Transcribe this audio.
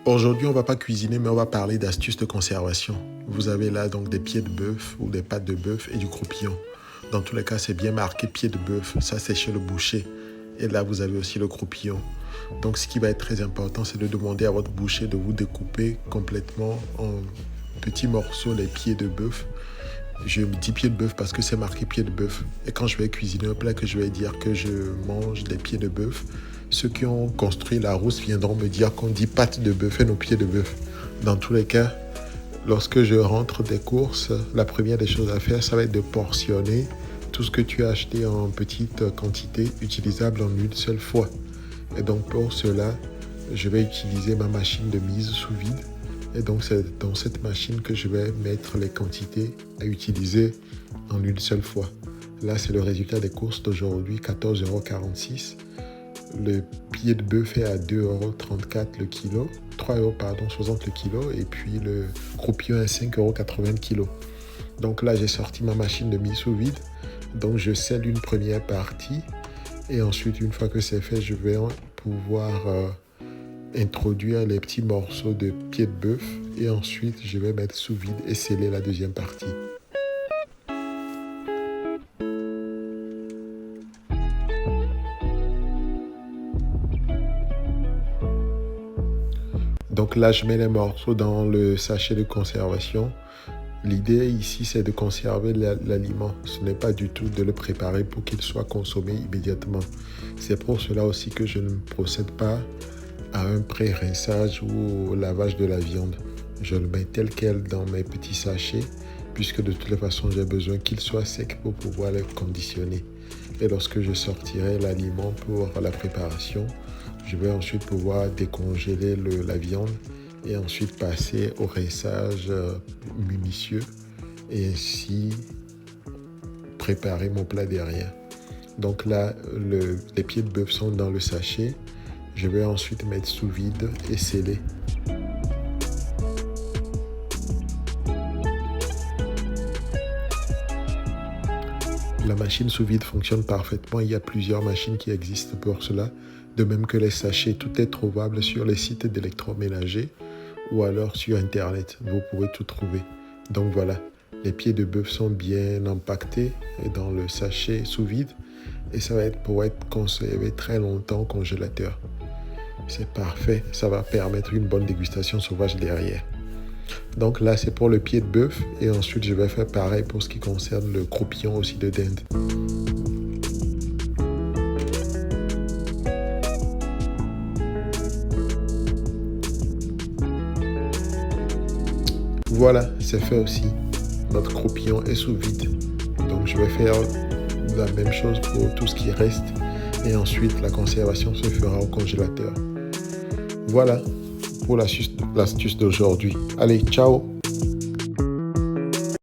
Aujourd'hui, on ne va pas cuisiner, mais on va parler d'astuces de conservation. Vous avez là donc des pieds de bœuf ou des pattes de bœuf et du croupillon. Dans tous les cas, c'est bien marqué pied de bœuf. Ça, c'est chez le boucher. Et là, vous avez aussi le croupillon. Donc, ce qui va être très important, c'est de demander à votre boucher de vous découper complètement en petits morceaux les pieds de bœuf. Je dis pied de bœuf parce que c'est marqué pied de bœuf. Et quand je vais cuisiner un plat que je vais dire que je mange des pieds de bœuf, ceux qui ont construit la rousse viendront me dire qu'on dit pattes de bœuf et nos pieds de bœuf. Dans tous les cas, lorsque je rentre des courses, la première des choses à faire, ça va être de portionner tout ce que tu as acheté en petite quantité, utilisable en une seule fois. Et donc pour cela, je vais utiliser ma machine de mise sous vide. Et donc c'est dans cette machine que je vais mettre les quantités à utiliser en une seule fois. Là, c'est le résultat des courses d'aujourd'hui, 14,46 €. Le pied de bœuf est à 2,34 € le kilo, 3,60 € le kilo, et puis le croupillon est à 5,80 € le kilo. Donc là, j'ai sorti ma machine de mise sous vide. Donc je scelle une première partie et ensuite, une fois que c'est fait, je vais pouvoir introduire les petits morceaux de pied de bœuf et ensuite, je vais mettre sous vide et sceller la deuxième partie. Donc là, je mets les morceaux dans le sachet de conservation. L'idée ici, c'est de conserver l'aliment. Ce n'est pas du tout de le préparer pour qu'il soit consommé immédiatement. C'est pour cela aussi que je ne procède pas à un pré-rinçage ou au lavage de la viande. Je le mets tel quel dans mes petits sachets, puisque de toutes les façons, j'ai besoin qu'il soit sec pour pouvoir le conditionner. Et lorsque je sortirai l'aliment pour la préparation, je vais ensuite pouvoir décongeler la viande et ensuite passer au rinçage minutieux et ainsi préparer mon plat derrière. Donc là, les pieds de bœuf sont dans le sachet. Je vais ensuite mettre sous vide et sceller. La machine sous vide fonctionne parfaitement. Il y a plusieurs machines qui existent pour cela. De même que les sachets, tout est trouvable sur les sites d'électroménager ou alors sur Internet. Vous pouvez tout trouver. Donc voilà, les pieds de bœuf sont bien empaquetés dans le sachet sous vide et ça va pour être conservé très longtemps au congélateur. C'est parfait, ça va permettre une bonne dégustation sauvage derrière. Donc là, c'est pour le pied de bœuf et ensuite, je vais faire pareil pour ce qui concerne le croupillon aussi de dinde. Voilà, c'est fait aussi. Notre croupillon est sous vide. Donc je vais faire la même chose pour tout ce qui reste. Et ensuite, la conservation se fera au congélateur. Voilà pour l'astuce d'aujourd'hui. Allez, ciao!